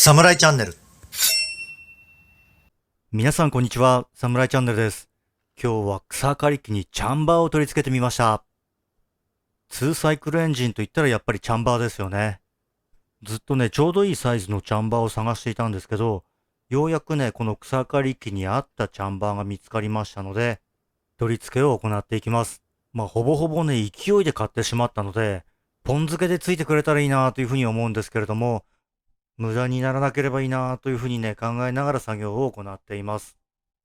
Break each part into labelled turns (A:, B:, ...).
A: サムライチャンネル。
B: 皆さんこんにちは、サムライチャンネルです。今日は草刈り機にチャンバーを取り付けてみました。2サイクルエンジンといったらやっぱりチャンバーですよね。ずっとね、ちょうどいいサイズのチャンバーを探していたんですけど、ようやくね、この草刈り機に合ったチャンバーが見つかりましたので、取り付けを行っていきます。ほぼほぼね、勢いで買ってしまったので、ポン付けでついてくれたらいいなというふうに思うんですけれども、無駄にならなければいいなというふうにね、考えながら作業を行っています。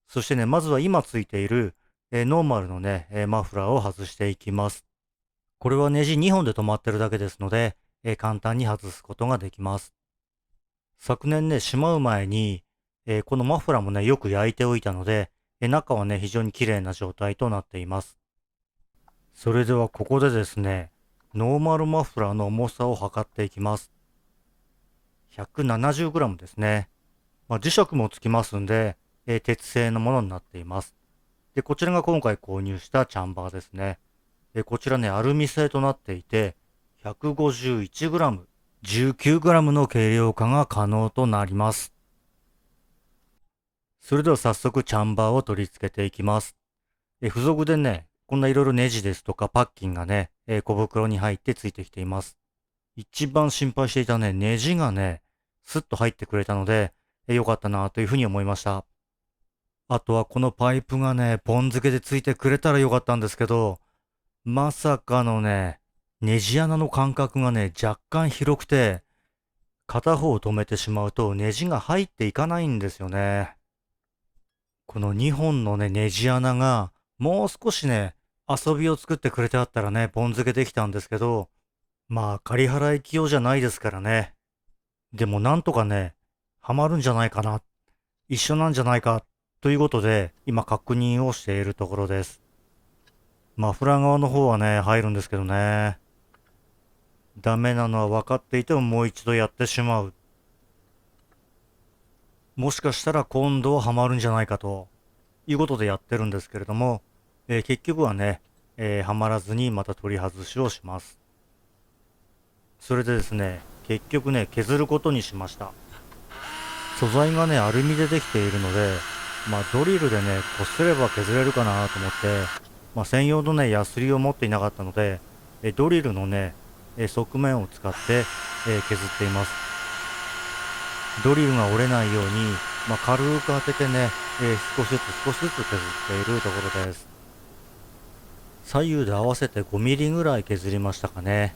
B: そしてね、まずは今ついている、ノーマルのね、マフラーを外していきます。これはネジ2本で止まってるだけですので、簡単に外すことができます。昨年ね、しまう前に、このマフラーもね、よく焼いておいたので、中はね、非常に綺麗な状態となっています。それではここでですね、ノーマルマフラーの重さを測っていきます。170g ですね。磁石もつきますんで、鉄製のものになっています。で、こちらが今回購入したチャンバーですね。こちらね、アルミ製となっていて、151g、19g の軽量化が可能となります。それでは早速チャンバーを取り付けていきます。付属でね、こんないろいろネジですとかパッキンがね、小袋に入ってついてきています。一番心配していたね、ネジがね、スッと入ってくれたので、良かったなというふうに思いました。あとはこのパイプがね、ポン付けでついてくれたらよかったんですけど、まさかのね、ネジ穴の間隔がね、若干広くて、片方を止めてしまうとネジが入っていかないんですよね。この2本のね、ネジ穴が、もう少しね、遊びを作ってくれてあったらね、ポン付けできたんですけど、仮払い器用じゃないですからね。でもなんとかね、ハマるんじゃないかな、一緒なんじゃないか、ということで、今確認をしているところです。マフラー側の方はね、入るんですけどね。ダメなのは分かっていてももう一度やってしまう。もしかしたら今度はハマるんじゃないかということでやってるんですけれども、結局はね、ハマらずにまた取り外しをします。それでですね、結局ね、削ることにしました。素材がね、アルミでできているので、ドリルでね、こすれば削れるかなと思って、専用のね、ヤスリを持っていなかったので、ドリルのね、側面を使って、削っています。ドリルが折れないように、軽く当ててね、少しずつ削っているところです。左右で合わせて5ミリぐらい削りましたかね。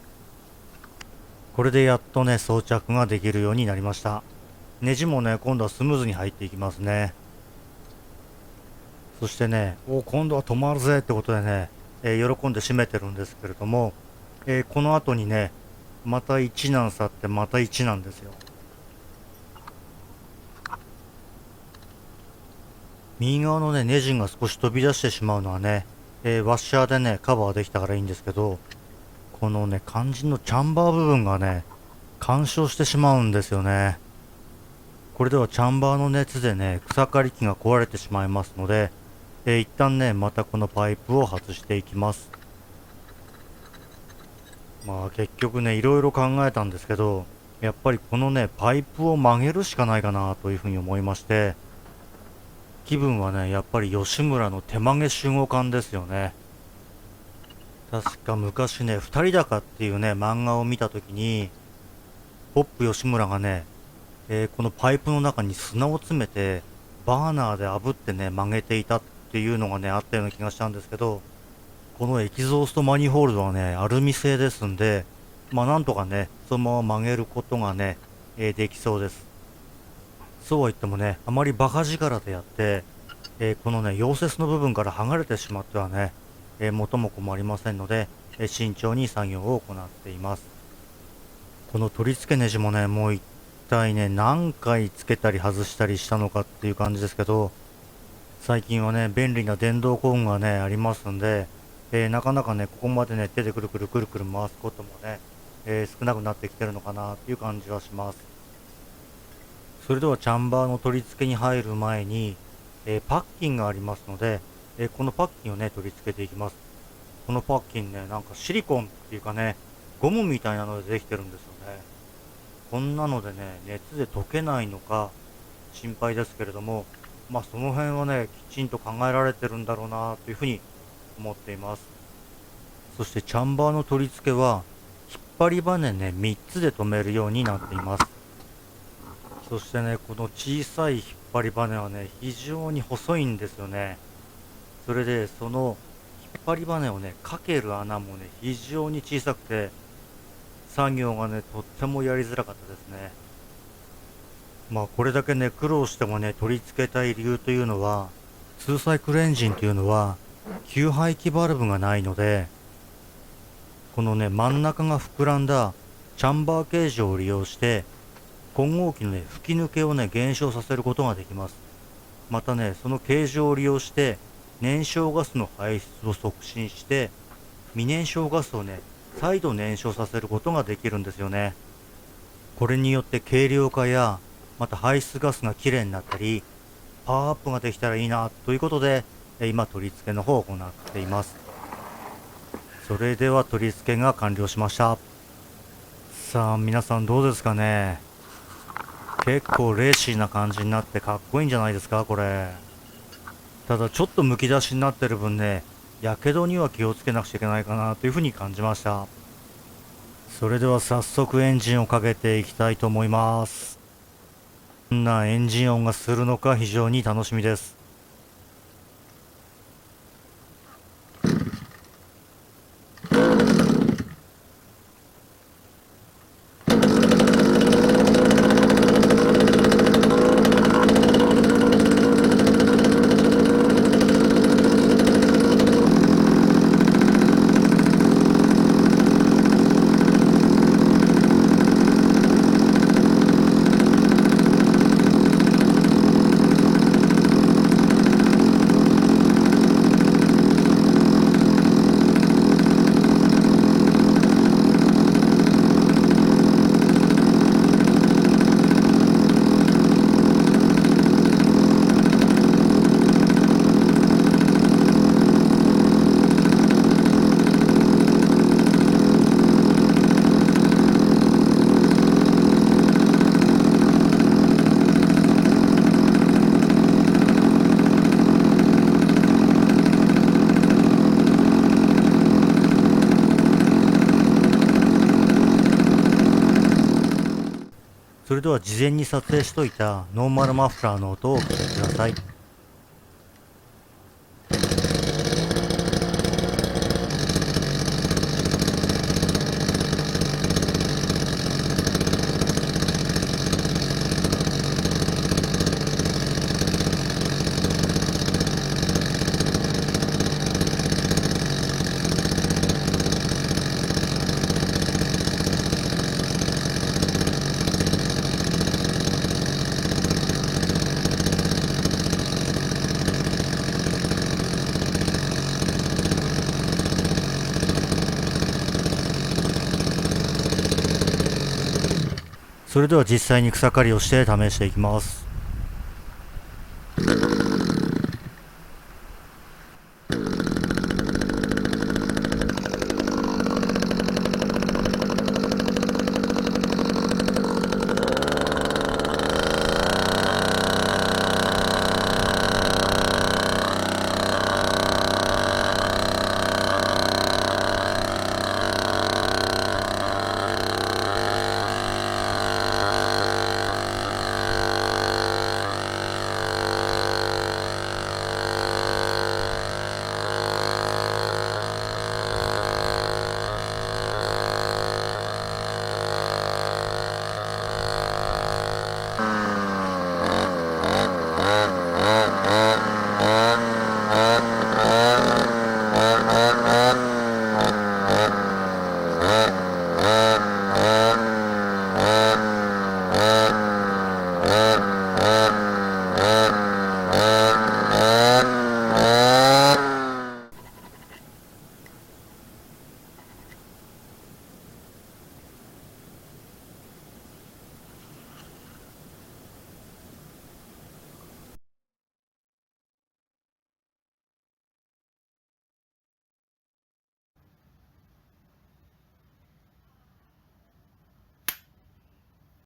B: これでやっとね、装着ができるようになりました。ネジもね、今度はスムーズに入っていきますね。そしてね、今度は止まるぜってことでね、喜んで閉めてるんですけれども、この後にね、また一難去ってまた一難ですよ。右側のね、ネジが少し飛び出してしまうのはね、ワッシャーでね、カバーできたからいいんですけど、このね、肝心のチャンバー部分がね、干渉してしまうんですよね。これではチャンバーの熱でね、草刈り機が壊れてしまいますので、一旦ね、またこのパイプを外していきます。結局ね、いろいろ考えたんですけど、やっぱりこのね、パイプを曲げるしかないかなというふうに思いまして、気分はね、やっぱり吉村の手曲げ守護艦ですよね。確か昔ね、二人高っていうね、漫画を見たときに、ポップ吉村がね、このパイプの中に砂を詰めて、バーナーで炙ってね、曲げていたっていうのがね、あったような気がしたんですけど、このエキゾーストマニホールドはね、アルミ製ですんで、なんとかね、そのまま曲げることがね、できそうです。そうは言ってもね、あまりバカ力でやって、このね、溶接の部分から剥がれてしまってはね、元も子もありませんので、慎重に作業を行っています。この取り付けネジもね、もう一体ね、何回つけたり外したりしたのかっていう感じですけど、最近はね、便利な電動工具がね、ありますんで、なかなかね、ここまでね、手でくるくるくるくる回すこともね、少なくなってきてるのかなっていう感じはします。それではチャンバーの取り付けに入る前に、パッキンがありますので、このパッキンをね、取り付けていきます。このパッキンね、なんかシリコンっていうかね、ゴムみたいなのでできてるんですよね。こんなのでね、熱で溶けないのか心配ですけれども、その辺はね、きちんと考えられてるんだろうなというふうに思っています。そしてチャンバーの取り付けは、引っ張りバネね、3つで止めるようになっています。そしてね、この小さい引っ張りバネはね、非常に細いんですよね。それで、その引っ張りバネをね、かける穴もね、非常に小さくて、作業がね、とってもやりづらかったですね。これだけね、苦労してもね、取り付けたい理由というのは、2サイクルエンジンというのは、給排気バルブがないので、このね、真ん中が膨らんだチャンバー形状を利用して、混合機のね、吹き抜けをね、減少させることができます。またね、その形状を利用して、燃焼ガスの排出を促進して、未燃焼ガスをね、再度燃焼させることができるんですよね。これによって軽量化や、また排出ガスがきれいになったり、パワーアップができたらいいなということで、今取り付けの方を行っています。それでは取り付けが完了しました。さあ皆さんどうですかね。結構レーシーな感じになってかっこいいんじゃないですかこれ。ただちょっとむき出しになってる分ね、やけどには気をつけなくちゃいけないかなというふうに感じました。それでは早速エンジンをかけていきたいと思います。どんなエンジン音がするのか非常に楽しみです。それでは事前に撮影しといたノーマルマフラーの音を聞いてください。それでは実際に草刈りをして試していきます。